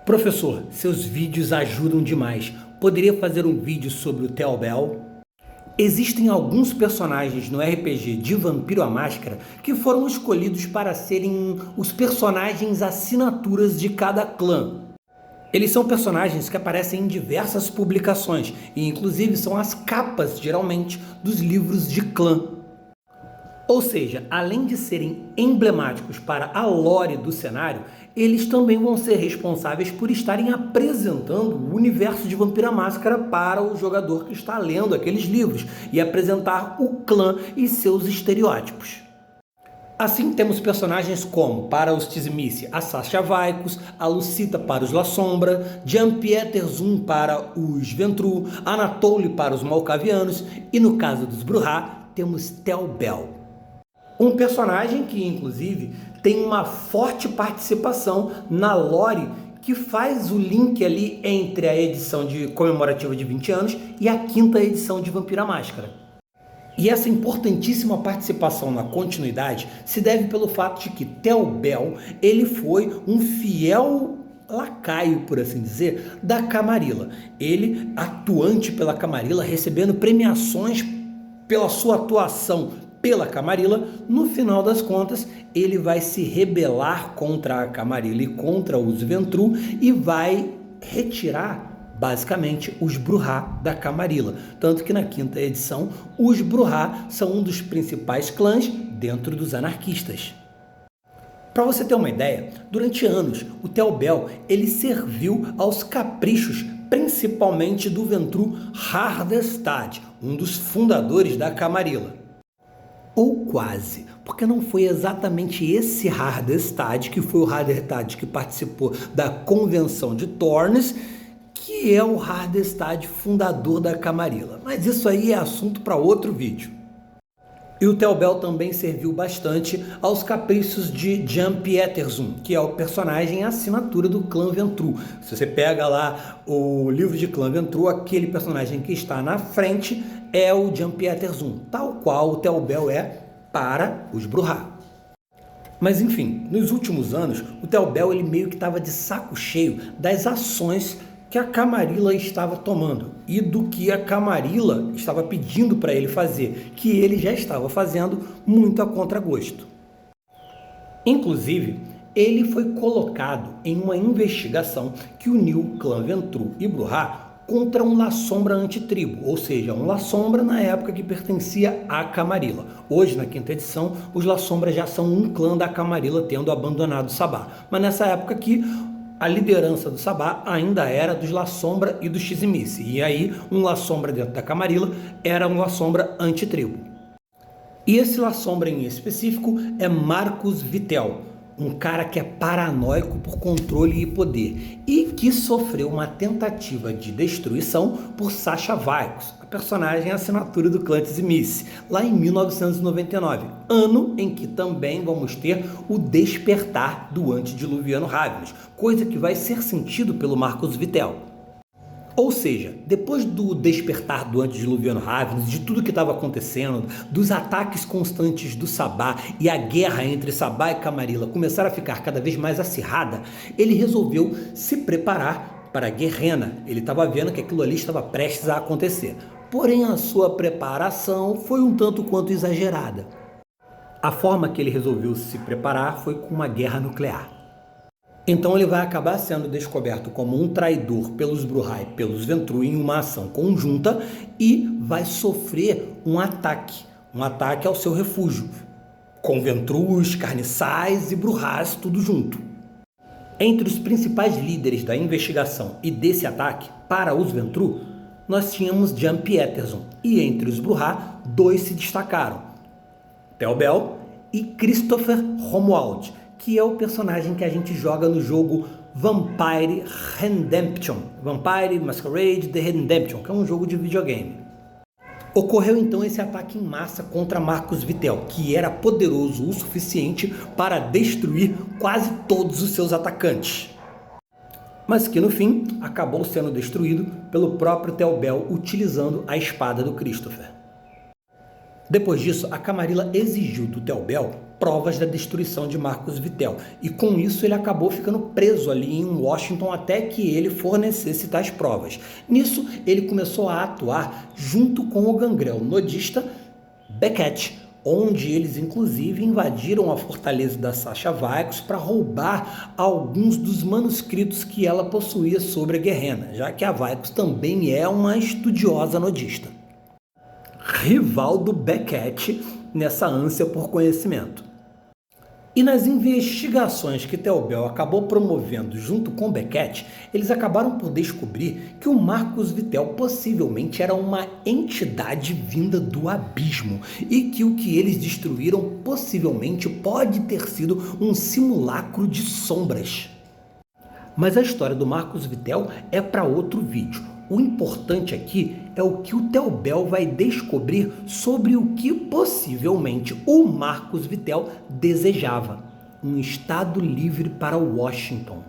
Professor, seus vídeos ajudam demais. Poderia fazer um vídeo sobre o Theo Bell? Existem alguns personagens no RPG de Vampiro à Máscara que foram escolhidos para serem os personagens assinaturas de cada clã. Eles são personagens que aparecem em diversas publicações e inclusive são as capas, geralmente, dos livros de clã. Ou seja, além de serem emblemáticos para a lore do cenário, eles também vão ser responsáveis por estarem apresentando o universo de Vampiro à Máscara para o jogador que está lendo aqueles livros e apresentar o clã e seus estereótipos. Assim temos personagens como, para os Tzimice, a Sasha Vaikos, a Lucita para os La Sombra, Jean-Pierre Zoom para os Ventrue, Anatoly para os Malkavianos e no caso dos Brujah, temos Theo Bell. Um personagem que, inclusive, tem uma forte participação na lore que faz o link ali entre a edição comemorativa de 20 anos e a quinta edição de Vampiro à Máscara. E essa importantíssima participação na continuidade se deve pelo fato de que Theo Bell, ele foi um fiel lacaio, por assim dizer, da Camarilla. Ele, atuante pela Camarilla, recebendo premiações pela sua atuação pela Camarilla, no final das contas, ele vai se rebelar contra a Camarilla e contra os Ventrue e vai retirar, basicamente, os Brujah da Camarilla. Tanto que na quinta edição, os Brujah são um dos principais clãs dentro dos anarquistas. Para você ter uma ideia, durante anos, o Theo Bell, ele serviu aos caprichos principalmente do Ventrue Hardestad, um dos fundadores da Camarilla. Ou quase, porque não foi exatamente esse Hardestad que foi o Hardestad que participou da convenção de Tornes, que é o Hardestad fundador da Camarilla. Mas isso aí é assunto para outro vídeo. E o Theo Bell também serviu bastante aos caprichos de Jean-Pierre Zoom, que é o personagem assinatura do clã Ventrue. Se você pega lá o livro de clã Ventrue, aquele personagem que está na frente é o Jean-Pierre Zoom, tal qual o Theo Bell é para os Brujah. Mas enfim, nos últimos anos, o Theo Bell ele meio que estava de saco cheio das ações que a Camarilla estava tomando e do que a Camarilla estava pedindo para ele fazer, que ele já estava fazendo muito a contragosto. Inclusive, ele foi colocado em uma investigação que uniu o clã Ventrue e Brujah contra um La Sombra antitribo, ou seja, um La Sombra na época que pertencia à Camarilla. Hoje, na quinta edição, os La Sombra já são um clã da Camarilla, tendo abandonado o Sabá. Mas nessa época aqui, a liderança do Sabá ainda era dos La Sombra e dos Tzimice. E aí, um La Sombra dentro da Camarilla era um La Sombra antitribo. E esse La Sombra em específico é Marcus Vitel, um cara que é paranoico por controle e poder e que sofreu uma tentativa de destruição por Sasha Vaikos, a personagem assinatura do clã Tzimice, lá em 1999, ano em que também vamos ter o despertar do antediluviano Ravnus, coisa que vai ser sentido pelo Marcus Vitel. Ou seja, depois do despertar do antediluviano Ravnus, de tudo que estava acontecendo, dos ataques constantes do Sabá e a guerra entre Sabá e Camarilla começar a ficar cada vez mais acirrada, ele resolveu se preparar para a Guerrena. Ele estava vendo que aquilo ali estava prestes a acontecer. Porém, a sua preparação foi um tanto quanto exagerada. A forma que ele resolveu se preparar foi com uma guerra nuclear. Então ele vai acabar sendo descoberto como um traidor pelos Brujah e pelos Ventrue em uma ação conjunta e vai sofrer um ataque ao seu refúgio, com Ventrues, carniçais e Brujahs tudo junto. Entre os principais líderes da investigação e desse ataque, para os Ventrue, nós tínhamos Jean-Pierre Zoom, e entre os Brujah, dois se destacaram, Theo Bell e Christopher Romuald, que é o personagem que a gente joga no jogo Vampire Redemption, Vampire Masquerade The Redemption, que é um jogo de videogame. Ocorreu então esse ataque em massa contra Marcus Vitel, que era poderoso o suficiente para destruir quase todos os seus atacantes, mas que no fim acabou sendo destruído pelo próprio Theo Bell utilizando a espada do Christopher. Depois disso, a Camarilla exigiu do Theobald provas da destruição de Marcus Vitel, e com isso ele acabou ficando preso ali em Washington até que ele fornecesse tais provas. Nisso, ele começou a atuar junto com o gangrel nodista Becket, onde eles inclusive invadiram a fortaleza da Sasha Vicus para roubar alguns dos manuscritos que ela possuía sobre a Gehenna, já que a Vicus também é uma estudiosa nodista. Rival do Becket nessa ânsia por conhecimento. E nas investigações que Theobald acabou promovendo junto com Becket, eles acabaram por descobrir que o Marcus Vitel possivelmente era uma entidade vinda do abismo e que o que eles destruíram possivelmente pode ter sido um simulacro de sombras. Mas a história do Marcus Vitel é para outro vídeo. O importante aqui é o que o Theobald vai descobrir sobre o que possivelmente o Marcus Vitel desejava: um estado livre para Washington.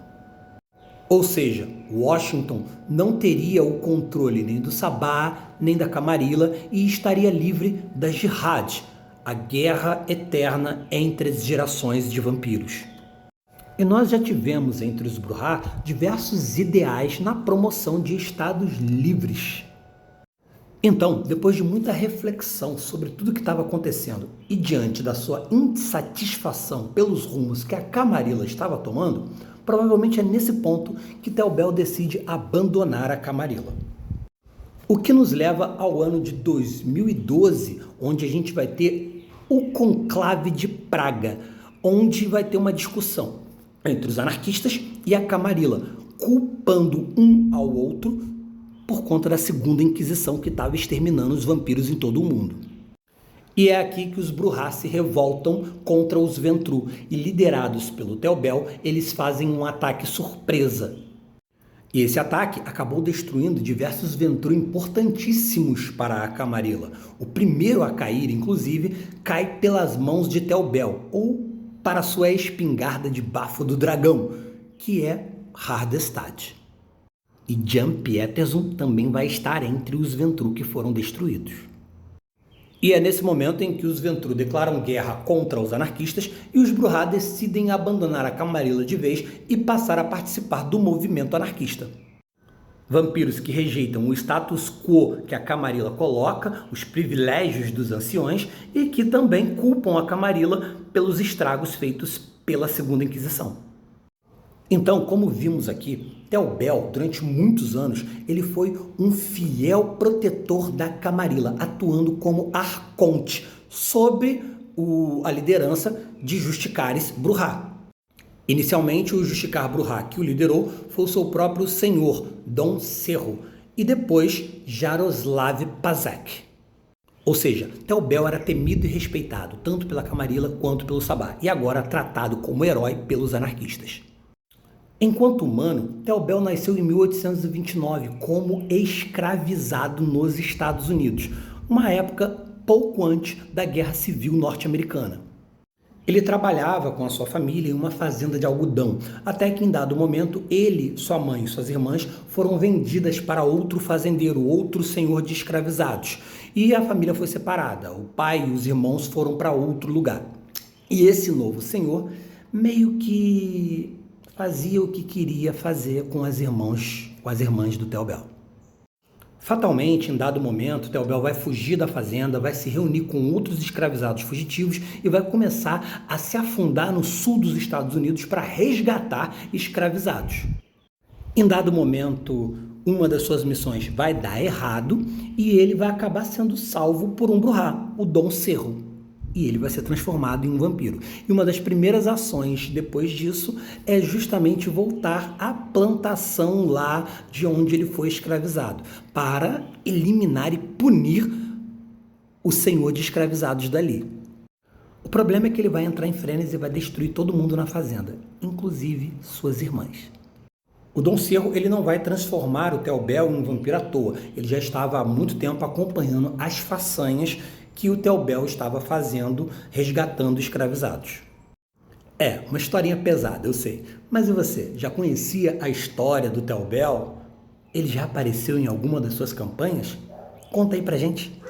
Ou seja, Washington não teria o controle nem do Sabá, nem da Camarilla e estaria livre da Jihad, a guerra eterna entre as gerações de vampiros. E nós já tivemos entre os Brujah diversos ideais na promoção de estados livres. Então, depois de muita reflexão sobre tudo o que estava acontecendo e diante da sua insatisfação pelos rumos que a Camarilla estava tomando, provavelmente é nesse ponto que Theobald decide abandonar a Camarilla. O que nos leva ao ano de 2012, onde a gente vai ter o Conclave de Praga, onde vai ter uma discussão entre os anarquistas e a Camarilla, culpando um ao outro por conta da Segunda Inquisição que estava exterminando os vampiros em todo o mundo. E é aqui que os Brujah se revoltam contra os Ventrue e, liderados pelo Theobald, eles fazem um ataque surpresa. E esse ataque acabou destruindo diversos Ventrue importantíssimos para a Camarilla. O primeiro a cair, inclusive, cai pelas mãos de Theobald, ou para sua espingarda de bafo do dragão, que é Hardestad. E Jan Pieterson também vai estar entre os Ventrue que foram destruídos. E é nesse momento em que os Ventrue declaram guerra contra os anarquistas e os Brujah decidem abandonar a Camarilla de vez e passar a participar do movimento anarquista. Vampiros que rejeitam o status quo que a Camarilla coloca, os privilégios dos anciões, e que também culpam a Camarilla pelos estragos feitos pela Segunda Inquisição. Então, como vimos aqui, Theobald, durante muitos anos, ele foi um fiel protetor da Camarilla, atuando como arconte, sob a liderança de Justicares Brujah. Inicialmente, o Justicar Brujah que o liderou foi o seu próprio senhor, Dom Cerro, e depois Jaroslav Pazak. Ou seja, Theobald era temido e respeitado, tanto pela Camarilla quanto pelo Sabá, e agora tratado como herói pelos anarquistas. Enquanto humano, Theobald nasceu em 1829 como escravizado nos Estados Unidos, uma época pouco antes da Guerra Civil Norte-Americana. Ele trabalhava com a sua família em uma fazenda de algodão, até que em dado momento ele, sua mãe e suas irmãs foram vendidas para outro fazendeiro, outro senhor de escravizados, e a família foi separada. O pai e os irmãos foram para outro lugar. E esse novo senhor meio que fazia o que queria fazer com as irmãs do Theobald. Fatalmente, em dado momento, Theobald vai fugir da fazenda, vai se reunir com outros escravizados fugitivos e vai começar a se afundar no sul dos Estados Unidos para resgatar escravizados. Em dado momento, uma das suas missões vai dar errado e ele vai acabar sendo salvo por um Brujah, o Dom Cerro. E ele vai ser transformado em um vampiro. E uma das primeiras ações depois disso é justamente voltar à plantação lá de onde ele foi escravizado, para eliminar e punir o senhor de escravizados dali. O problema é que ele vai entrar em frenesi e vai destruir todo mundo na fazenda, inclusive suas irmãs. O Dom Cerro, ele não vai transformar o Theobald em um vampiro à toa. Ele já estava há muito tempo acompanhando as façanhas que o Theobald estava fazendo, resgatando escravizados. É, uma historinha pesada, eu sei. Mas e você? Já conhecia a história do Theobald? Ele já apareceu em alguma das suas campanhas? Conta aí pra gente.